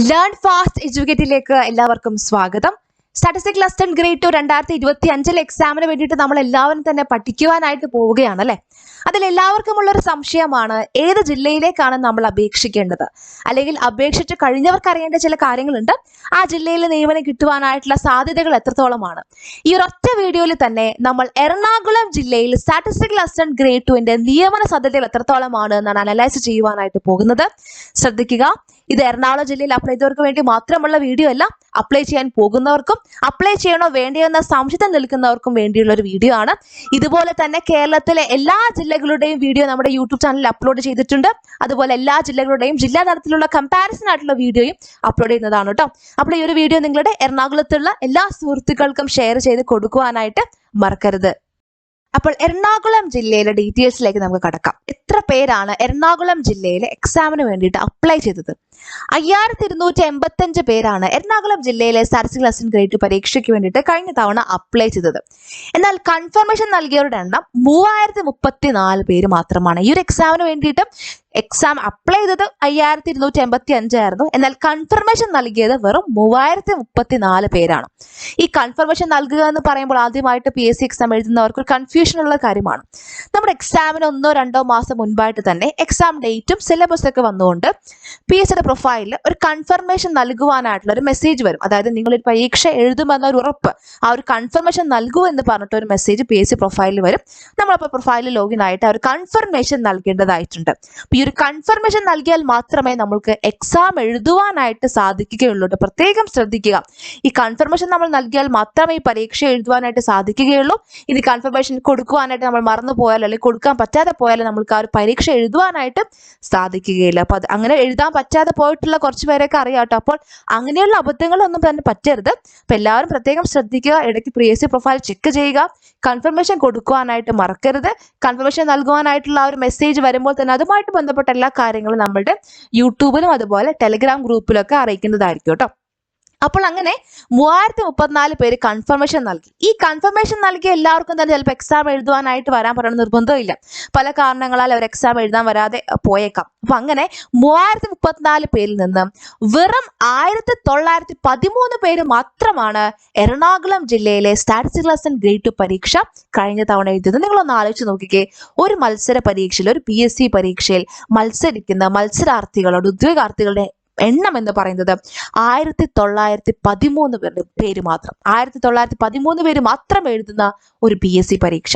Learn fast എഡ്യൂക്കേറ്റിലേക്ക് എല്ലാവർക്കും സ്വാഗതം. Statistics lesson grade 2 2025 എക്സാമിന് വേണ്ടിയിട്ട് നമ്മൾ എല്ലാവരും തന്നെ പഠിക്കുവാനായിട്ട് പോവുകയാണ് അല്ലെ. അതിൽ എല്ലാവർക്കും ഉള്ളൊരു സംശയമാണ്, ഏത് ജില്ലയിലേക്കാണ് നമ്മൾ അപേക്ഷിക്കേണ്ടത്, അല്ലെങ്കിൽ അപേക്ഷിച്ച് കഴിഞ്ഞവർക്ക് അറിയേണ്ട ചില കാര്യങ്ങളുണ്ട്. ആ ജില്ലയിൽ നിയമനം കിട്ടുവാനായിട്ടുള്ള സാധ്യതകൾ എത്രത്തോളമാണ്. ഈ ഒരൊറ്റ വീഡിയോയിൽ തന്നെ നമ്മൾ എറണാകുളം ജില്ലയിൽ സ്റ്റാറ്റിസ്റ്റിക്സ് ലെസൺ ഗ്രേഡ് 2 നിയമന സാധ്യതകൾ എത്രത്തോളമാണ് എന്നാണ് അനലൈസ് ചെയ്യുവാനായിട്ട് പോകുന്നത്. ശ്രദ്ധിക്കുക, ഇത് എറണാകുളം ജില്ലയിൽ അപ്ലൈ ചെയ്തവർക്ക് വേണ്ടി മാത്രമുള്ള വീഡിയോ അല്ല, അപ്ലൈ ചെയ്യാൻ പോകുന്നവർക്കും അപ്ലൈ ചെയ്യണോ വേണ്ടിയോ എന്ന സംശയം നിൽക്കുന്നവർക്കും വേണ്ടിയുള്ള ഒരു വീഡിയോ ആണ്. ഇതുപോലെ തന്നെ കേരളത്തിലെ എല്ലാ ജില്ലകളുടെയും വീഡിയോ നമ്മുടെ യൂട്യൂബ് ചാനലിൽ അപ്ലോഡ് ചെയ്തിട്ടുണ്ട്. അതുപോലെ എല്ലാ ജില്ലകളുടെയും ജില്ലാ തലത്തിലുള്ള കമ്പാരിസൺ ആയിട്ടുള്ള വീഡിയോയും അപ്ലോഡ് ചെയ്യുന്നതാണ് കേട്ടോ. അപ്പോൾ ഈ ഒരു വീഡിയോ നിങ്ങളുടെ എറണാകുളത്തുള്ള എല്ലാ സുഹൃത്തുക്കൾക്കും ഷെയർ ചെയ്ത് കൊടുക്കുവാനായിട്ട് മറക്കരുത്. അപ്പോൾ എറണാകുളം ജില്ലയിലെ ഡീറ്റെയിൽസിലേക്ക് നമുക്ക് കടക്കാം. എത്ര പേരാണ് എറണാകുളം ജില്ലയിലെ എക്സാമിന് വേണ്ടിയിട്ട് അപ്ലൈ ചെയ്തത്? 5285 പേരാണ് എറണാകുളം ജില്ലയിലെ സ്റ്റാറ്റിസ്റ്റിക്സ് ലെസൺ ഗ്രേഡ് 2 പരീക്ഷയ്ക്ക് വേണ്ടിയിട്ട് കഴിഞ്ഞ തവണ അപ്ലൈ ചെയ്തത്. എന്നാൽ കൺഫർമേഷൻ നൽകിയവരുടെ എണ്ണം 3034 പേര് മാത്രമാണ്. ഈ ഒരു എക്സാമിന് വേണ്ടിയിട്ട് എക്സാം അപ്ലൈ ചെയ്തത് 5285 ആയിരുന്നു. എന്നാൽ കൺഫർമേഷൻ നൽകിയത് വെറും 3034 പേരാണ്. ഈ കൺഫർമേഷൻ നൽകുക എന്ന് പറയുമ്പോൾ ആദ്യമായിട്ട് PSC എക്സാം എഴുതുന്നവർക്ക് ഒരു കൺഫ്യൂഷൻ ഉള്ള കാര്യമാണ്. നമ്മുടെ എക്സാമിന് 1-2 മാസം മുൻപായിട്ട് തന്നെ എക്സാം ഡേറ്റും സിലബസ് ഒക്കെ വന്നുകൊണ്ട് PSCയുടെ പ്രൊഫൈലിൽ ഒരു കൺഫർമേഷൻ നൽകുവാനായിട്ടുള്ള ഒരു മെസ്സേജ് വരും. അതായത് നിങ്ങൾ ഒരു പരീക്ഷ എഴുതുമെന്ന ഒരു ഉറപ്പ്, ആ ഒരു കൺഫർമേഷൻ നൽകൂ എന്ന് പറഞ്ഞിട്ട് ഒരു മെസ്സേജ് PSC പ്രൊഫൈലിൽ വരും. നമ്മളപ്പോൾ പ്രൊഫൈലിൽ ലോഗിൻ ആയിട്ട് ആ ഒരു കൺഫർമേഷൻ നൽകേണ്ടതായിട്ടുണ്ട്. ഈ ഒരു കൺഫർമേഷൻ നൽകിയാൽ മാത്രമേ നമുക്ക് എക്സാം എഴുതുവാനായിട്ട് സാധിക്കുകയുള്ളൂ. പ്രത്യേകം ശ്രദ്ധിക്കുക, ഈ കൺഫർമേഷൻ നമ്മൾ നൽകിയാൽ മാത്രമേ ഈ പരീക്ഷ എഴുതുവാനായിട്ട് സാധിക്കുകയുള്ളൂ. ഇനി കൺഫർമേഷൻ കൊടുക്കുവാനായിട്ട് നമ്മൾ മറന്നു പോയാൽ അല്ലെങ്കിൽ കൊടുക്കാൻ പറ്റാതെ പോയാൽ നമുക്ക് ആ ഒരു പരീക്ഷ എഴുതുവാനായിട്ട് സാധിക്കുകയില്ല. അപ്പൊ അത് അങ്ങനെ എഴുതാൻ പറ്റാതെ പോയിട്ടുള്ള കുറച്ച് പേരൊക്കെ അറിയാം കേട്ടോ. അപ്പോൾ അങ്ങനെയുള്ള അബദ്ധങ്ങളൊന്നും തന്നെ പറ്റരുത്. അപ്പൊ എല്ലാവരും പ്രത്യേകം ശ്രദ്ധിക്കുക, ഇടയ്ക്ക് PSC പ്രൊഫൈൽ ചെക്ക് ചെയ്യുക, കൺഫർമേഷൻ കൊടുക്കുവാനായിട്ട് മറക്കരുത്. കൺഫർമേഷൻ നൽകുവാനായിട്ടുള്ള ആ ഒരു മെസ്സേജ് വരുമ്പോൾ തന്നെ അതുമായിട്ട് ബന്ധപ്പെട്ട എല്ലാ കാര്യങ്ങളും നമ്മളുടെ യൂട്യൂബിലും അതുപോലെ ടെലിഗ്രാം ഗ്രൂപ്പിലൊക്കെ അറിയിക്കുന്നതായിരിക്കും കേട്ടോ. അപ്പോൾ അങ്ങനെ 3034 പേര് കൺഫർമേഷൻ നൽകി. ഈ കൺഫർമേഷൻ നൽകിയ എല്ലാവർക്കും തന്നെ ചിലപ്പോൾ എക്സാം എഴുതുവാനായിട്ട് വരാൻ പറയുന്ന നിർബന്ധമില്ല. പല കാരണങ്ങളാൽ അവർ എക്സാം എഴുതാൻ വരാതെ പോയേക്കാം. അപ്പൊ അങ്ങനെ 3034 പേരിൽ നിന്ന് വെറും 1913 പേര് മാത്രമാണ് എറണാകുളം ജില്ലയിലെ സ്റ്റാറ്റിസ്റ്റിക്സ് ലെസൺ ഗ്രേഡ് 2 പരീക്ഷ കഴിഞ്ഞ തവണ എഴുതിയത്. നിങ്ങളൊന്ന് ആലോചിച്ച് നോക്കിക്കേ, ഒരു മത്സര പരീക്ഷയിൽ, ഒരു PSC പരീക്ഷയിൽ മത്സരിക്കുന്ന മത്സരാർത്ഥികളുടെ ഉദ്യോഗാർത്ഥികളുടെ എണ്ണം എന്ന് പറയുന്നത് 1913 പേര് മാത്രം. 1913 പേര് മാത്രം എഴുതുന്ന ഒരു PSC പരീക്ഷ.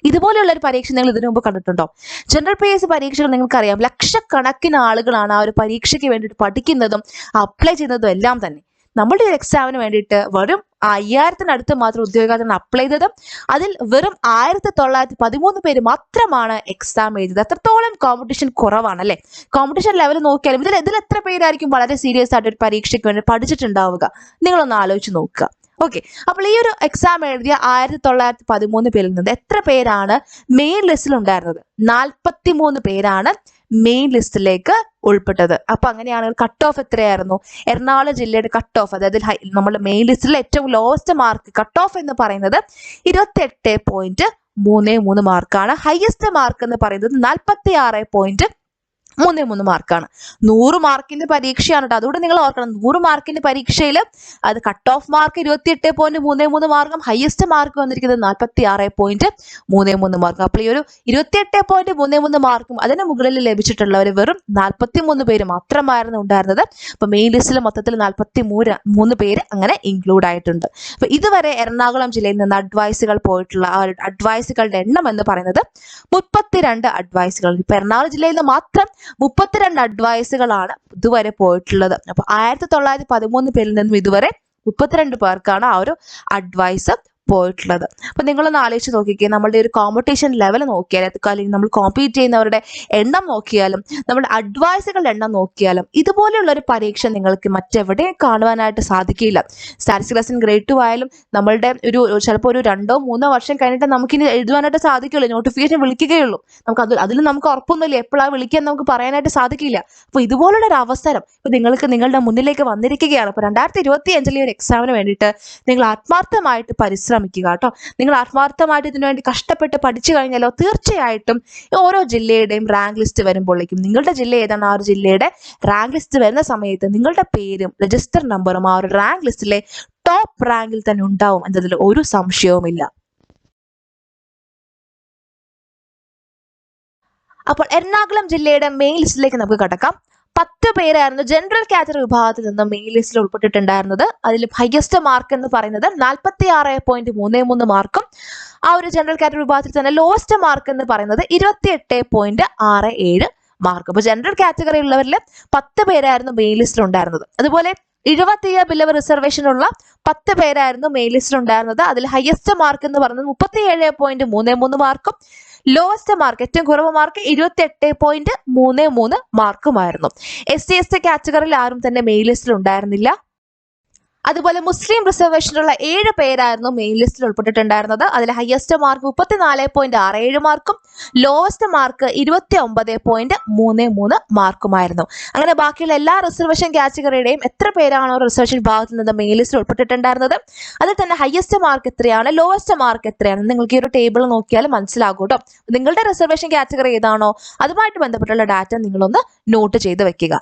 ഇതുപോലെയുള്ള ഒരു പരീക്ഷ നിങ്ങൾ ഇതിനു മുമ്പ് കണ്ടിട്ടുണ്ടോ? ജനറൽ PSC പരീക്ഷകൾ നിങ്ങൾക്കറിയാം, ലക്ഷക്കണക്കിന് ആളുകളാണ് ആ ഒരു പരീക്ഷയ്ക്ക് വേണ്ടിയിട്ട് പഠിക്കുന്നതും അപ്ലൈ ചെയ്യുന്നതും എല്ലാം തന്നെ. നമ്മുടെ ഒരു എക്സാമിന് വേണ്ടിയിട്ട് വെറും 5000-അടുത്ത് മാത്രം ഉദ്യോഗാർത്ഥികൾ അപ്ലൈ ചെയ്തതും അതിൽ വെറും 1913 പേര് മാത്രമാണ് എക്സാം എഴുതിയത്. അത്രത്തോളം കോമ്പറ്റീഷൻ കുറവാണ് അല്ലെ. കോമ്പറ്റീഷൻ ലെവൽ നോക്കിയാലും ഇതിൽ എത്ര പേരായിരിക്കും വളരെ സീരിയസ് ആയിട്ട് ഒരു പരീക്ഷയ്ക്ക് വേണ്ടി പഠിച്ചിട്ടുണ്ടാവുക? നിങ്ങളൊന്ന് ആലോചിച്ച് നോക്കുക. ഓക്കെ, അപ്പോൾ ഈ ഒരു എക്സാം എഴുതിയ 1913 പേരിൽ നിന്ന് എത്ര പേരാണ് മെയിൻ ലിസ്റ്റിൽ ഉണ്ടായിരുന്നത്? 43 പേരാണ് മെയിൻ ലിസ്റ്റിലേക്ക് ഉൾപ്പെട്ടത്. അപ്പൊ അങ്ങനെയാണെങ്കിൽ കട്ട് ഓഫ് എത്രയായിരുന്നു? എറണാകുളം ജില്ലയുടെ കട്ട് ഓഫ്, അതായത് നമ്മുടെ മെയിൻ ലിസ്റ്റിലെ ഏറ്റവും ലോവസ്റ്റ് മാർക്ക് കട്ട് ഓഫ് എന്ന് പറയുന്നത് 28.33 മാർക്കാണ്. ഹയസ്റ്റ് മാർക്ക് എന്ന് പറയുന്നത് 46.33 മാർക്കാണ്. 100 മാർക്കിന്റെ പരീക്ഷയാണ് കേട്ടോ. അതുകൊണ്ട് നിങ്ങൾ ഓർക്കണം, 100 മാർക്കിന്റെ പരീക്ഷയിൽ അത് കട്ട് ഓഫ് മാർക്ക് 28.33 മാർക്കും ഹയസ്റ്റ് മാർക്ക് വന്നിരിക്കുന്നത് 46.33 മാർക്കും. അപ്പോൾ ഈ ഒരു 28.33 മാർക്കും അതിന് മുകളിൽ ലഭിച്ചിട്ടുള്ളവർ വെറും 43 പേര് മാത്രമായിരുന്നു ഉണ്ടായിരുന്നത്. അപ്പൊ മെയിൻ ലിസ്റ്റിൽ മൊത്തത്തിൽ 43 പേര് അങ്ങനെ ഇൻക്ലൂഡ് ആയിട്ടുണ്ട്. അപ്പൊ ഇതുവരെ എറണാകുളം ജില്ലയിൽ നിന്ന് അഡ്വൈസുകൾ പോയിട്ടുള്ള ആ അഡ്വൈസുകളുടെ എണ്ണം എന്ന് പറയുന്നത് 32 അഡ്വൈസുകൾ. ഇപ്പൊ എറണാകുളം ജില്ലയിൽ നിന്ന് മാത്രം 32 അഡ്വൈസുകളാണ് ഇതുവരെ പോയിട്ടുള്ളത്. അപ്പൊ 1913 പേരിൽ നിന്നും ഇതുവരെ 32 പേർക്കാണ് ആ ഒരു അഡ്വൈസ് പോയിട്ടുള്ളത്. അപ്പൊ നിങ്ങളൊന്ന് ആലോചിച്ച് നോക്കിക്കേ, നമ്മളുടെ ഒരു കോമ്പറ്റീഷൻ ലെവൽ നോക്കിയാൽ, അല്ലെങ്കിൽ നമ്മൾ കോമ്പീറ്റ് ചെയ്യുന്നവരുടെ എണ്ണം നോക്കിയാലും നമ്മുടെ അഡ്വൈസുകളുടെ എണ്ണം നോക്കിയാലും ഇതുപോലെയുള്ള ഒരു പരീക്ഷ നിങ്ങൾക്ക് മറ്റെവിടെയും കാണുവാനായിട്ട് സാധിക്കില്ല. സ്റ്റാറ്റിസ്റ്റിക്സ് ലെസൺ ഗ്രേഡ് 2 ആയാലും നമ്മളുടെ ചിലപ്പോൾ ഒരു 2-3 വർഷം കഴിഞ്ഞിട്ട് നമുക്കിനി എഴുതുവാനായിട്ട് സാധിക്കുള്ളൂ, നോട്ടിഫിക്കേഷൻ വിളിക്കുകയുള്ളൂ. അതിൽ നമുക്ക് ഉറപ്പൊന്നുമില്ല, എപ്പോഴാണ് വിളിക്കാൻ നമുക്ക് പറയാനായിട്ട് സാധിക്കില്ല. അപ്പൊ ഇതുപോലുള്ള ഒരു അവസരം ഇപ്പൊ നിങ്ങളുടെ മുന്നിലേക്ക് വന്നിരിക്കുകയാണ്. ഇപ്പൊ 2025 ഒരു എക്സാമിന് വേണ്ടിയിട്ട് നിങ്ങൾ ആത്മാർത്ഥമായിട്ട് പരിശ്രമിക്കുക. പരിശ്രമിക്കുക കേട്ടോ. നിങ്ങൾ ആത്മാർത്ഥമായിട്ട് ഇതിനുവേണ്ടി കഷ്ടപ്പെട്ട് പഠിച്ചു കഴിഞ്ഞാലോ തീർച്ചയായിട്ടും ഓരോ ജില്ലയുടെയും റാങ്ക് ലിസ്റ്റ് വരുമ്പോഴേക്കും നിങ്ങളുടെ ജില്ല ഏതാണ് ആ ഒരു ജില്ലയുടെ റാങ്ക് ലിസ്റ്റ് വരുന്ന സമയത്ത് നിങ്ങളുടെ പേരും രജിസ്റ്റർ നമ്പറും ആ ഒരു റാങ്ക് ലിസ്റ്റിലെ ടോപ്പ് റാങ്കിൽ തന്നെ ഉണ്ടാവും എന്നതിൽ ഒരു സംശയവുമില്ല. അപ്പോൾ എറണാകുളം ജില്ലയുടെ മെയിൻ ലിസ്റ്റിലേക്ക് നമുക്ക് കടക്കാം. 10 പേരായിരുന്നു ജനറൽ കാറ്റഗറി വിഭാഗത്തിൽ നിന്ന് മെയിൻ ലിസ്റ്റിൽ ഉൾപ്പെട്ടിട്ടുണ്ടായിരുന്നത്. അതിൽ ഹയസ്റ്റ് മാർക്ക് എന്ന് പറയുന്നത് 46.33 മാർക്കും ആ ഒരു ജനറൽ കാറ്റഗറി വിഭാഗത്തിൽ തന്നെ ലോവസ്റ്റ് മാർക്ക് എന്ന് പറയുന്നത് 28.67 മാർക്ക്. അപ്പോൾ ജനറൽ കാറ്റഗറി ഉള്ളവരിൽ 10 പേരായിരുന്നു മെയിൻ ലിസ്റ്റിൽ ഉണ്ടായിരുന്നത്. അതുപോലെ 70 ബിലവ് റിസർവേഷൻ ഉള്ള 10 പേരായിരുന്നു മെയിൻ ലിസ്റ്റിൽ ഉണ്ടായിരുന്നത്. അതിൽ ഹയസ്റ്റ് മാർക്ക് എന്ന് പറയുന്നത് 37.33 മാർക്കും ലോവസ്റ്റ് മാർക്ക് ഏറ്റവും കുറവ് മാർക്ക് 28.33 മാർക്കുമായിരുന്നു. SC/ST കാറ്റഗറിയിൽ ആരും തന്നെ മെയിൻ ലിസ്റ്റിൽ ഉണ്ടായിരുന്നില്ല. അതുപോലെ മുസ്ലിം റിസർവേഷനുള്ള 7 പേരായിരുന്നു മെയിൻ ലിസ്റ്റിൽ ഉൾപ്പെട്ടിട്ടുണ്ടായിരുന്നത്. അതിൽ ഹയസ്റ്റ് മാർക്ക് 34.67 മാർക്കും ലോവസ്റ്റ് മാർക്ക് 29.33 മാർക്കുമായിരുന്നു. അങ്ങനെ ബാക്കിയുള്ള എല്ലാ റിസർവേഷൻ കാറ്റഗറിയുടെയും എത്ര പേരാണോ റിസർവേഷൻ വിഭാഗത്തിൽ നിന്ന് മെയിൻ ലിസ്റ്റിൽ ഉൾപ്പെട്ടിട്ടുണ്ടായിരുന്നത് അതിൽ തന്നെ ഹയസ്റ്റ് മാർക്ക് എത്രയാണ് ലോവസ്റ്റ് മാർക്ക് എത്രയാണ് നിങ്ങൾക്ക് ഈ ഒരു ടേബിൾ നോക്കിയാൽ മനസ്സിലാകും കേട്ടോ. നിങ്ങളുടെ റിസർവേഷൻ കാറ്റഗറി ഏതാണോ അതുമായിട്ട് ബന്ധപ്പെട്ടുള്ള ഡാറ്റ നിങ്ങളൊന്ന് നോട്ട് ചെയ്ത് വെക്കുക.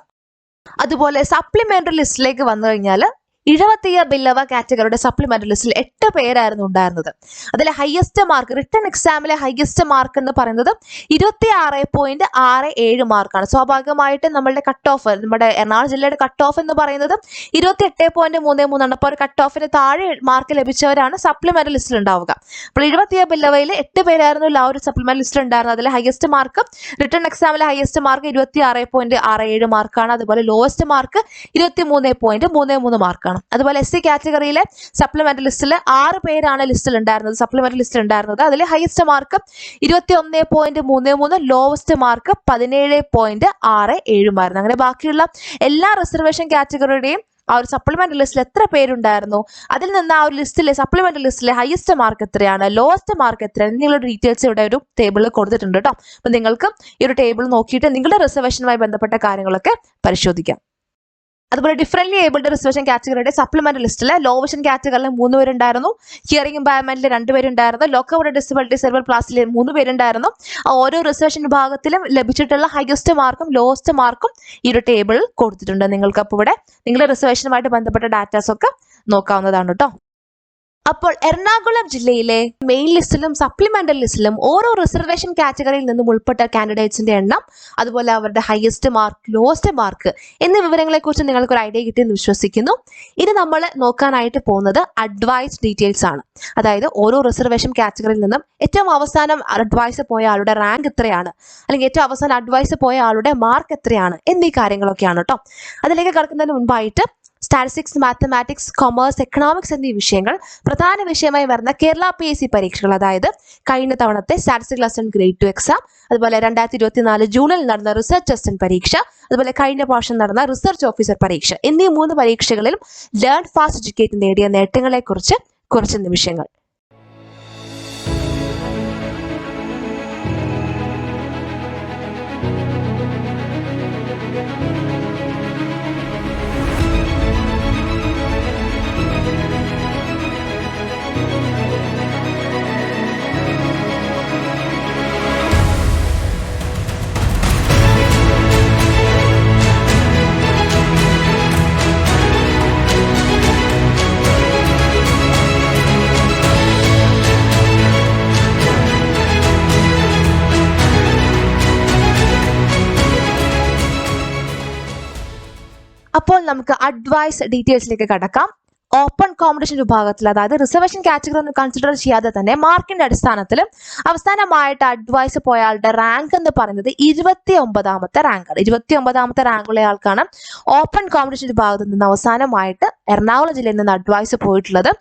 അതുപോലെ സപ്ലിമെന്ററി ലിസ്റ്റിലേക്ക് വന്നു കഴിഞ്ഞാൽ 70 ബില്ലവ കാറ്റഗറിയുടെ സപ്ലിമെന്ററി ലിസ്റ്റിൽ 8 പേരായിരുന്നു ഉണ്ടായിരുന്നത്. അതിൽ ഹയസ്റ്റ് മാർക്ക് റിട്ടൺ എക്സാമിലെ ഹയസ്റ്റ് മാർക്ക് എന്ന് പറയുന്നത് 26.67 മാർക്കാണ്. സ്വാഭാവികമായിട്ട് നമ്മളുടെ കട്ട് ഓഫ് നമ്മുടെ എറണാകുളം ജില്ലയുടെ കട്ട് ഓഫ് എന്ന് പറയുന്നത് 28.33 ആണ്. അപ്പോൾ ഒരു കട്ട് ഓഫിന് താഴെ മാർക്ക് ലഭിച്ചവരാണ് സപ്ലിമെന്ററി ലിസ്റ്റിൽ ഉണ്ടാവുക. അപ്പോൾ 70 ബില്ലവയിൽ 8 പേരായിരുന്നു ആ ഒരു സപ്ലിമെന്ററി ലിസ്റ്റിൽ ഉണ്ടായിരുന്നത്. അതിൽ ഹയസ്റ്റ് മാർക്ക് റിട്ടൺ എക്സാമിലെ ഹയസ്റ്റ് മാർക്ക് 26.67 മാർക്കാണ്. അതുപോലെ ലോവസ്റ്റ് മാർക്ക് 23.33 മാർക്കാണ്. അതുപോലെ SC കാറ്റഗറിയിലെ സപ്ലിമെന്ററി ലിസ്റ്റിൽ 6 പേരാണ് ലിസ്റ്റിൽ ഉണ്ടായിരുന്നത് സപ്ലിമെന്ററി ലിസ്റ്റിൽ ഉണ്ടായിരുന്നത്. അതിൽ ഹയസ്റ്റ് മാർക്ക് 21.33 ലോവസ്റ്റ് മാർക്ക് 17.67 ആയിരുന്നു. അങ്ങനെ ബാക്കിയുള്ള എല്ലാ റിസർവേഷൻ കാറ്റഗറിയുടെയും ആ ഒരു സപ്ലിമെന്ററി ലിസ്റ്റിൽ എത്ര പേരുണ്ടായിരുന്നു അതിൽ നിന്ന് ആ ഒരു ലിസ്റ്റിലെ സപ്ലിമെന്ററി ലിസ്റ്റിലെ ഹയസ്റ്റ് മാർക്ക് എത്രയാണ് ലോവസ്റ്റ് മാർക്ക് എത്രയാണ് നിങ്ങളുടെ ഡീറ്റെയിൽസ് ഇവിടെ ഒരു ടേബിളിൽ കൊടുത്തിട്ടുണ്ട് കേട്ടോ. അപ്പൊ നിങ്ങൾക്ക് ഈ ഒരു ടേബിൾ നോക്കിയിട്ട് നിങ്ങളുടെ റിസർവേഷനുമായി ബന്ധപ്പെട്ട കാര്യങ്ങളൊക്കെ പരിശോധിക്കാം. അതുപോലെ ഡിഫറൻറ്റ്ലി ഏബിൾഡ് റിസർവേഷൻ കാറ്റഗറിയുടെ സപ്ലിമെന്ററി ലിസ്റ്റിൽ ലോവഷൻ കാറ്റഗറിയിൽ 3 പേരുണ്ടായിരുന്നു. ഹിയറിംഗ് ഇമ്പയർമെന്റിൽ 2 പേരുണ്ടായിരുന്നു. ലോക്കോഡ് ഡിസബിലിറ്റി സെർവൽ ക്ലാസ്സിൽ 3 പേരുണ്ടായിരുന്നു. ഓരോ റിസർവേഷൻ വിഭാഗത്തിലും ലഭിച്ചിട്ടുള്ള ഹയസ്റ്റ് മാർക്കും ലോവസ്റ്റ് മാർക്കും ഈ ഒരു ടേബിളിൽ കൊടുത്തിട്ടുണ്ട്. നിങ്ങൾക്ക് അപ്പോൾ ഇവിടെ നിങ്ങളുടെ റിസർവേഷനുമായിട്ട് ബന്ധപ്പെട്ട ഡാറ്റാസ് ഒക്കെ നോക്കാവുന്നതാണ് കേട്ടോ. അപ്പോൾ എറണാകുളം ജില്ലയിലെ മെയിൻ ലിസ്റ്റിലും സപ്ലിമെന്ററി ലിസ്റ്റിലും ഓരോ റിസർവേഷൻ കാറ്റഗറിയിൽ നിന്നും ഉൾപ്പെട്ട കാൻഡിഡേറ്റ്സിന്റെ എണ്ണം അതുപോലെ അവരുടെ ഹയസ്റ്റ് മാർക്ക് ലോവസ്റ്റ് മാർക്ക് എന്നീ വിവരങ്ങളെ കുറിച്ച് നിങ്ങൾക്ക് ഒരു ഐഡിയ കിട്ടിയെന്ന് വിശ്വസിക്കുന്നു. ഇനി നമ്മൾ നോക്കാനായിട്ട് പോകുന്നത് അഡ്വൈസ് ഡീറ്റെയിൽസ് ആണ്. അതായത് ഓരോ റിസർവേഷൻ കാറ്റഗറിയിൽ നിന്നും ഏറ്റവും അവസാനം അഡ്വൈസ് പോയ ആളുടെ റാങ്ക് എത്രയാണ് അല്ലെങ്കിൽ ഏറ്റവും അവസാനം അഡ്വൈസ് പോയ ആളുടെ മാർക്ക് എത്രയാണ് എന്നീ കാര്യങ്ങളൊക്കെയാണ് കേട്ടോ. അതിലേക്ക് കടക്കുന്നതിന് മുൻപായിട്ട് സ്റ്റാറ്റിസ്റ്റിക്സ് മാത്തമാറ്റിക്സ് കൊമേഴ്സ് എക്കണോമിക്സ് എന്നീ വിഷയങ്ങൾ പ്രധാന വിഷയമായി വരുന്ന കേരള PSC പരീക്ഷകൾ അതായത് കഴിഞ്ഞ തവണത്തെ സ്റ്റാറ്റിസ്റ്റിക്കൽ അസിസ്റ്റന്റ് ഗ്രേഡ് 2 എക്സാം അതുപോലെ 2024 ജൂണിൽ നടന്ന റിസർച്ച് അസിസ്റ്റന്റ് പരീക്ഷ അതുപോലെ കഴിഞ്ഞ വർഷം നടന്ന റിസർച്ച് ഓഫീസർ പരീക്ഷ എന്നീ 3 പരീക്ഷകളിലും ലേൺ ഫാസ്റ്റ് എഡ്യൂക്കേറ്റ് നേടിയ നേട്ടങ്ങളെക്കുറിച്ച് കുറച്ച് നിമിഷങ്ങൾ. അപ്പോൾ നമുക്ക് അഡ്വൈസ് ഡീറ്റെയിൽസിലേക്ക് കടക്കാം. ഓപ്പൺ കോമ്പറ്റീഷൻ വിഭാഗത്തിൽ അതായത് റിസർവേഷൻ കാറ്റഗറി ഒന്നും കൺസിഡർ ചെയ്യാതെ തന്നെ മാർക്കിന്റെ അടിസ്ഥാനത്തിൽ അവസാനമായിട്ട് അഡ്വൈസ് പോയ ആളുടെ റാങ്ക് എന്ന് പറയുന്നത് 29ാമത്തെ റാങ്കാണ്. 29ാമത്തെ റാങ്കുള്ള ആൾക്കാണ് ഓപ്പൺ കോമ്പറ്റീഷൻ വിഭാഗത്തിൽ നിന്ന് അവസാനമായിട്ട് എറണാകുളം ജില്ലയിൽ നിന്ന് അഡ്വൈസ് പോയിട്ടുള്ളത്.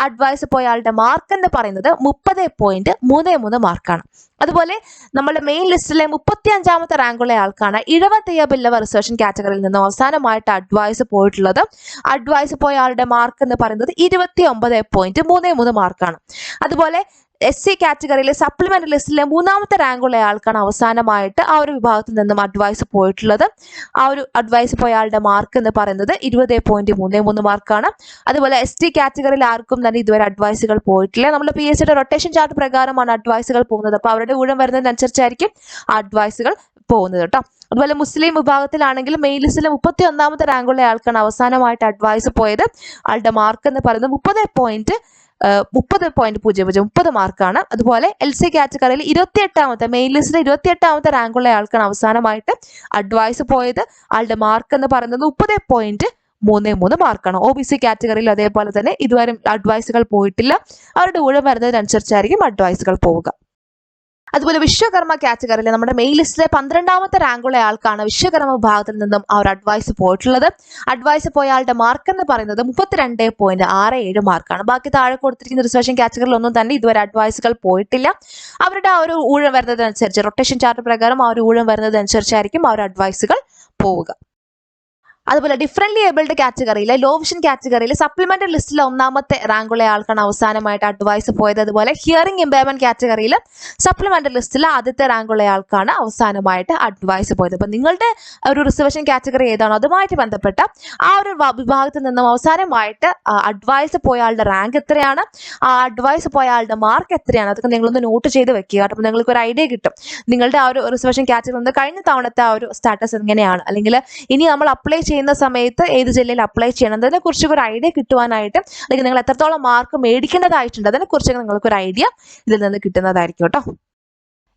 അഡ്വൈസ് പോയ ആളുടെ മാർക്ക് എന്ന് പറയുന്നത് 30.33 മാർക്കാണ്. അതുപോലെ നമ്മുടെ മെയിൻ ലിസ്റ്റിലെ 35ാമത്തെ റാങ്കുള്ള ആൾക്കാണ് 70 ബില്ലവ റിസർവേഷൻ കാറ്റഗറിയിൽ നിന്നും അവസാനമായിട്ട് അഡ്വൈസ് പോയിട്ടുള്ളത്. അഡ്വൈസ് പോയ ആളുടെ മാർക്ക് എന്ന് പറയുന്നത് 29.33 മാർക്കാണ്. അതുപോലെ SC കാറ്റഗറിയിലെ സപ്ലിമെന്ററി ലിസ്റ്റിലെ 3ാമത്തെ റാങ്കുള്ള ആൾക്കാണ് അവസാനമായിട്ട് ആ ഒരു വിഭാഗത്തിൽ നിന്നും അഡ്വൈസ് പോയിട്ടുള്ളത്. ആ ഒരു അഡ്വൈസ് പോയ ആളുടെ മാർക്ക് എന്ന് പറയുന്നത് 20.33 മാർക്കാണ്. അതുപോലെ ST കാറ്റഗറിയിൽ ആർക്കും തന്നെ ഇതുവരെ അഡ്വൈസുകൾ പോയിട്ടില്ല. നമ്മുടെ PSCയുടെ റൊട്ടേഷൻ ചാർട്ട് പ്രകാരമാണ് അഡ്വൈസുകൾ പോകുന്നത്. അപ്പോൾ അവരുടെ ഊഴം വരുന്നതിനനുസരിച്ചായിരിക്കും ആ അഡ്വൈസുകൾ പോകുന്നത് കേട്ടോ. അതുപോലെ മുസ്ലിം വിഭാഗത്തിലാണെങ്കിൽ മെയിൻ ലിസ്റ്റിലെ 31ാമത്തെ റാങ്കുള്ള ആൾക്കാണ് അവസാനമായിട്ട് അഡ്വൈസ് പോയത്. ആളുടെ മാർക്ക് എന്ന് പറയുന്നത് 30 മാർക്കാണ്. അതുപോലെ LC കാറ്റഗറിയിൽ 28ാമത്തെ മെയിൻ ലിസ്റ്റിലെ 28ാമത്തെ റാങ്കുള്ള ആൾക്കാണ് അവസാനമായിട്ട് അഡ്വൈസ് പോയത്. ആളുടെ മാർക്ക് എന്ന് പറയുന്നത് 30.33 മാർക്കാണ്. OBC കാറ്റഗറിയിൽ അതേപോലെ തന്നെ ഇതുവരെ അഡ്വൈസുകൾ പോയിട്ടില്ല. അവരുടെ ഊഴം വരുന്നതിനനുസരിച്ചായിരിക്കും അഡ്വൈസുകൾ പോവുക. അതുപോലെ വിശ്വകർമ്മ കാറ്റഗറിയിലെ നമ്മുടെ മെയിൻ ലിസ്റ്റിലെ 12ാമത്തെ റാങ്കുള്ള ആൾക്കാണ് വിശ്വകർമ്മ വിഭാഗത്തിൽ നിന്നും ആ ഒരു അഡ്വൈസ് പോയിട്ടുള്ളത്. അഡ്വൈസ് പോയ ആളുടെ മാർക്ക് എന്ന് പറയുന്നത് 32.67 മാർക്കാണ്. ബാക്കി താഴെ കൊടുത്തിരിക്കുന്ന റിസർവേഷൻ കാറ്റഗറിയിൽ ഒന്നും തന്നെ ഇതുവരെ അഡ്വൈസുകൾ പോയിട്ടില്ല. അവരുടെ ആ ഒരു ഊഴം വരുന്നതനുസരിച്ച് റൊട്ടേഷൻ ചാർട്ട് പ്രകാരം ആ ഒരു ഊഴം വരുന്നതനുസരിച്ചായിരിക്കും ആ ഒരു അഡ്വൈസുകൾ പോവുക. അതുപോലെ ഡിഫറൻറ്റ്ലി ഏബിൾഡ് കാറ്റഗറിയിലെ ലോ വിഷൻ കാറ്റഗറിയിലെ സപ്ലിമെന്ററി ലിസ്റ്റിലെ 1ാമത്തെ റാങ്കുള്ള ആൾക്കാണ് അവസാനമായിട്ട് അഡ്വൈസ് പോയത്. അതുപോലെ ഹിയറിംഗ് ഇമ്പയർമെന്റ് കാറ്റഗറിയിൽ സപ്ലിമെന്ററി ലിസ്റ്റിലെ ആദ്യത്തെ റാങ്കുള്ള ആൾക്കാണ് അവസാനമായിട്ട് അഡ്വൈസ് പോയത്. അപ്പോൾ നിങ്ങളുടെ ഒരു റിസർവേഷൻ കാറ്റഗറി ഏതാണോ അതുമായിട്ട് ബന്ധപ്പെട്ട ആ ഒരു വിഭാഗത്തിൽ നിന്നും അവസാനമായിട്ട് അഡ്വൈസ് പോയ ആളുടെ റാങ്ക് എത്രയാണ്, ആ അഡ്വൈസ് പോയ ആളുടെ മാർക്ക് എത്രയാണ്, അതൊക്കെ നിങ്ങളൊന്ന് നോട്ട് ചെയ്ത് വെക്കുക. അപ്പോൾ നിങ്ങൾക്ക് ഒരു ഐഡിയ കിട്ടും നിങ്ങളുടെ ആ ഒരു റിസർവേഷൻ കാറ്റഗറി നിന്ന് കഴിഞ്ഞ തവണത്തെ ആ ഒരു സ്റ്റാറ്റസ് എങ്ങനെയാണ്, അല്ലെങ്കിൽ ഇനി നമ്മൾ അപ്ലൈ ചെയ്യുന്ന സമയത്ത് ഏത് ജില്ലയിൽ അപ്ലൈ ചെയ്യണം എന്നതിനെ കുറിച്ച് ഒരു ഐഡിയ കിട്ടുവാനായിട്ട്, അല്ലെങ്കിൽ നിങ്ങൾ എത്രത്തോളം മാർക്ക് മേടിക്കേണ്ടതായിട്ടുണ്ട് അതിനെ കുറിച്ച് നിങ്ങൾക്ക് ഒരു ഐഡിയ ഇതിൽ നിന്ന് കിട്ടുന്നതായിരിക്കും കേട്ടോ.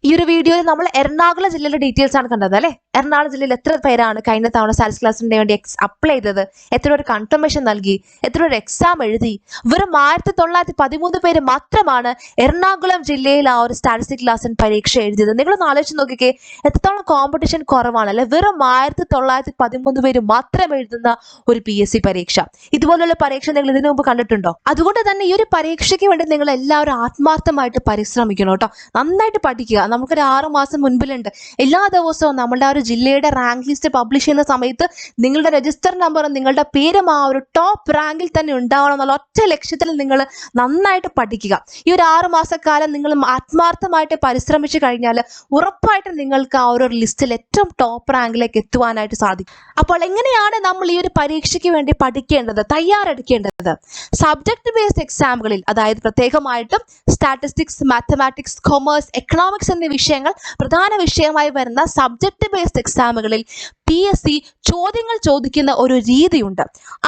ഈ ഒരു വീഡിയോയിൽ നമ്മൾ എറണാകുളം ജില്ലയിലെ ഡീറ്റെയിൽസ് ആണ് കണ്ടത് അല്ലേ. എറണാകുളം ജില്ലയിൽ എത്ര പേരാണ് കഴിഞ്ഞ തവണ സാലറി ക്ലാസിന് വേണ്ടി അപ്ലൈ ചെയ്തത്, എത്ര ഒരു കൺഫർമേഷൻ നൽകി, എത്ര ഒരു എക്സാം എഴുതി. വെറും 1913 പേര് മാത്രമാണ് എറണാകുളം ജില്ലയിൽ ആ ഒരു സ്റ്റാറ്റിസ്റ്റിക് ക്ലാസിന് പരീക്ഷ എഴുതിയത്. നിങ്ങളൊന്ന് ആലോചിച്ച് നോക്കിക്കേ, എത്രത്തോളം കോമ്പറ്റീഷൻ കുറവാണ് അല്ലെ. വെറും 1913 പേര് മാത്രം എഴുതുന്ന ഒരു PSC പരീക്ഷ. ഇതുപോലുള്ള പരീക്ഷ നിങ്ങൾ ഇതിനു മുമ്പ് കണ്ടിട്ടുണ്ടോ? അതുകൊണ്ട് തന്നെ ഈ ഒരു പരീക്ഷയ്ക്ക് വേണ്ടി നിങ്ങൾ എല്ലാവരും ആത്മാർത്ഥമായിട്ട് പരിശ്രമിക്കണം കേട്ടോ. നന്നായിട്ട് പഠിക്കുക. നമുക്കൊരു 6 മാസം മുൻപിലുണ്ട്. എല്ലാ ദിവസവും നമ്മുടെ ആ ഒരു ജില്ലയുടെ റാങ്ക് ലിസ്റ്റ് പബ്ലിഷ് ചെയ്യുന്ന സമയത്ത് നിങ്ങളുടെ രജിസ്റ്റർ നമ്പറും നിങ്ങളുടെ പേരും ആ ഒരു ടോപ്പ് റാങ്കിൽ തന്നെ ഉണ്ടാവണം എന്നുള്ള ഒറ്റ ലക്ഷ്യത്തിൽ നിങ്ങൾ നന്നായിട്ട് പഠിക്കുക. ഈ ഒരു 6 മാസക്കാലം നിങ്ങൾ ആത്മാർത്ഥമായിട്ട് പരിശ്രമിച്ചു കഴിഞ്ഞാൽ ഉറപ്പായിട്ടും നിങ്ങൾക്ക് ആ ഒരു ലിസ്റ്റിൽ ഏറ്റവും ടോപ്പ് റാങ്കിലേക്ക് എത്തുവാനായിട്ട് സാധിക്കും. അപ്പോൾ എങ്ങനെയാണ് നമ്മൾ ഈ ഒരു പരീക്ഷയ്ക്ക് വേണ്ടി പഠിക്കേണ്ടത്, തയ്യാറെടുക്കേണ്ടത്? സബ്ജക്ട് ബേസ്ഡ് എക്സാമുകളിൽ, അതായത് പ്രത്യേകമായിട്ടും സ്റ്റാറ്റിസ്റ്റിക്സ്, മാത്തമാറ്റിക്സ്, കൊമേഴ്സ്, എക്കണോമിക്സ് എന്നീ വിഷയങ്ങൾ പ്രധാന വിഷയമായി വരുന്ന സബ്ജക്ട് ബേസ്ഡ് എക്സാമുകളിൽ PSC ചോദ്യങ്ങൾ ചോദിക്കുന്ന ഒരു രീതിയുണ്ട്.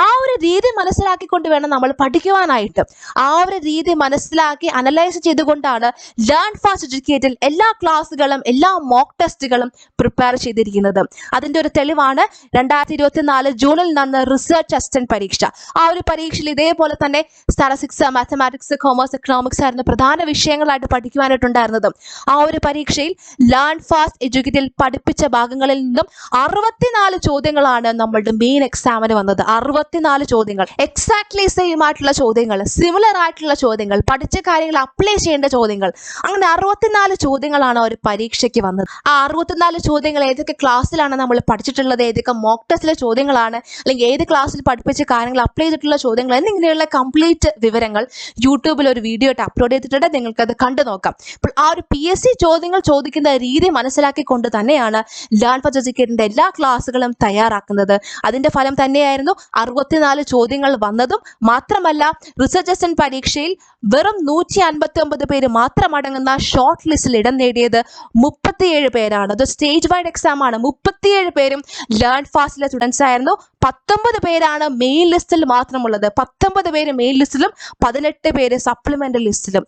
ആ ഒരു രീതി മനസ്സിലാക്കിക്കൊണ്ട് വേണം നമ്മൾ പഠിക്കുവാനായിട്ട്. ആ ഒരു രീതി മനസ്സിലാക്കി അനലൈസ് ചെയ്തുകൊണ്ടാണ് ലേൺ ഫാസ്റ്റ് എഡ്യൂക്കേറ്റഡ് എല്ലാ ക്ലാസ്സുകളും എല്ലാ മോക്ക് ടെസ്റ്റുകളും പ്രിപ്പയർ ചെയ്തിരിക്കുന്നത്. അതിൻ്റെ ഒരു തെളിവാണ് 2024 ജൂണിൽ നടന്ന റിസർച്ച് അസിസ്റ്റന്റ് പരീക്ഷ. ആ ഒരു പരീക്ഷയിൽ ഇതേപോലെ തന്നെ സ്റ്റാറ്റിസ്റ്റിക്സ്, മാത്തമാറ്റിക്സ്, കൊമേഴ്സ്, എക്കണോമിക്സ് ആയിരുന്നു പ്രധാന വിഷയങ്ങളായിട്ട് പഠിക്കുവാനായിട്ടുണ്ടായിരുന്നത്. ആ ഒരു പരീക്ഷയിൽ ലേൺ ഫാസ്റ്റ് എഡ്യൂക്കേറ്റഡ് പഠിപ്പിച്ച ഭാഗങ്ങളിൽ നിന്നും 64 ചോദ്യങ്ങളാണ് നമ്മളുടെ മെയിൻ എക്സാമിന് വന്നത്. 64 ചോദ്യങ്ങൾ, എക്സാക്ട്ലി സെയിം ആയിട്ടുള്ള ചോദ്യങ്ങൾ, സിമിലർ ആയിട്ടുള്ള ചോദ്യങ്ങൾ, പഠിച്ച കാര്യങ്ങൾ അപ്ലൈ ചെയ്യേണ്ട ചോദ്യങ്ങൾ, അങ്ങനെ 64 ചോദ്യങ്ങളാണ് ഒരു പരീക്ഷയ്ക്ക് വന്നത്. ആ 64 ചോദ്യങ്ങൾ ഏതൊക്കെ ക്ലാസ്സിലാണ് നമ്മൾ പഠിച്ചിട്ടുള്ളത്, ഏതൊക്കെ മോക്ക് ടെസ്റ്റിലെ ചോദ്യങ്ങളാണ്, അല്ലെങ്കിൽ ഏത് ക്ലാസ്സിൽ പഠിപ്പിച്ച കാര്യങ്ങൾ അപ്ലൈ ചെയ്തിട്ടുള്ള ചോദ്യങ്ങൾ എന്നിങ്ങനെയുള്ള കംപ്ലീറ്റ് വിവരങ്ങൾ യൂട്യൂബിൽ ഒരു വീഡിയോ ആയിട്ട് അപ്ലോഡ് ചെയ്തിട്ടുണ്ട്. നിങ്ങൾക്കത് കണ്ടു നോക്കാം. അപ്പോൾ ആ ഒരു PSC ചോദ്യങ്ങൾ ചോദിക്കുന്ന രീതി മനസ്സിലാക്കിക്കൊണ്ട് തന്നെയാണ് ലേൺ ഫാസ്റ്റ് എഡ്യൂക്കേറ്റഡിന്റെ എല്ലാ ക്ലാസ്സുകളും തയ്യാറാക്കുന്നത്. അതിന്റെ ഫലം തന്നെയായിരുന്നു 64 ചോദ്യങ്ങൾ വന്നതും. മാത്രമല്ല റിസർച്ച് അസിസ്റ്റന്റ് പരീക്ഷയിൽ വെറും 159 പേര് മാത്രം അടങ്ങുന്ന ഷോർട്ട് ലിസ്റ്റിൽ ഇടം നേടിയത് 37 പേരാണ്. അത് സ്റ്റേജ് വൈഡ് എക്സാം ആണ്. 37 പേരും ലേൺ ഫാസ്റ്റിലെ സ്റ്റുഡൻസ് ആയിരുന്നു. 19 പേരാണ് മെയിൻ ലിസ്റ്റിൽ മാത്രമുള്ളത്. 19 പേര് മെയിൻ ലിസ്റ്റിലും 18 പേര് സപ്ലിമെന്ററി ലിസ്റ്റിലും.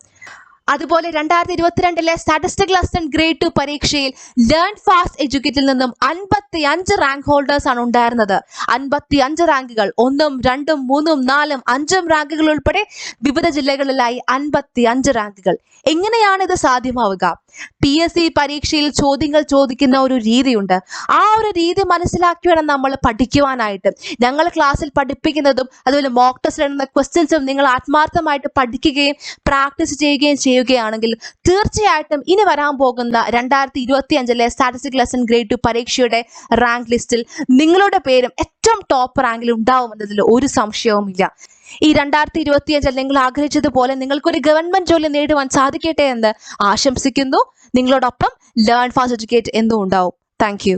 അതുപോലെ 2022 സ്റ്റാറ്റിസ്റ്റിക്കൽ അസിസ്റ്റന്റ് ഗ്രേഡ് 2 പരീക്ഷയിൽ ലേൺ ഫാസ്റ്റ് എഡ്യൂക്കേറ്റിൽ നിന്നും 55 റാങ്ക് ഹോൾഡേഴ്സ് ആണ് ഉണ്ടായിരുന്നത്. 55 റാങ്കുകൾ, 1, 2, 3, 4, 5 റാങ്കുകൾ ഉൾപ്പെടെ വിവിധ ജില്ലകളിലായി 55 റാങ്കുകൾ. എങ്ങനെയാണ് ഇത് സാധ്യമാവുക? PSC പരീക്ഷയിൽ ചോദ്യങ്ങൾ ചോദിക്കുന്ന ഒരു രീതിയുണ്ട്. ആ ഒരു രീതി മനസ്സിലാക്കി വേണം നമ്മൾ പഠിക്കുവാനായിട്ട്. ഞങ്ങൾ ക്ലാസ്സിൽ പഠിപ്പിക്കുന്നതും അതുപോലെ മോക്ക് ടെസ്റ്റിൽ ഇടുന്ന ക്വസ്റ്റ്യൻസും നിങ്ങൾ ആത്മാർത്ഥമായിട്ട് പഠിക്കുകയും പ്രാക്ടീസ് ചെയ്യുകയും ചെയ്യുകയാണെങ്കിൽ തീർച്ചയായിട്ടും ഇനി വരാൻ പോകുന്ന 2025 സ്റ്റാറ്റിസ്റ്റിക്സ് ലെസൺ ഗ്രേഡ് 2 പരീക്ഷയുടെ റാങ്ക് ലിസ്റ്റിൽ നിങ്ങളുടെ പേരും ഏറ്റവും ടോപ്പ് റാങ്കിൽ ഉണ്ടാവുമെന്നതിൽ ഒരു സംശയവുമില്ല. ഈ 2025 നിങ്ങൾ ആഗ്രഹിച്ചതുപോലെ നിങ്ങൾക്കൊരു ഗവൺമെന്റ് ജോലി നേടുവാൻ സാധിക്കട്ടെ എന്ന് ആശംസിക്കുന്നു. നിങ്ങളോടൊപ്പം ലേൺ ഫാസ്റ്റ് എഡ്യൂക്കേറ്റ് എന്നും ഉണ്ടാവും. Thank you.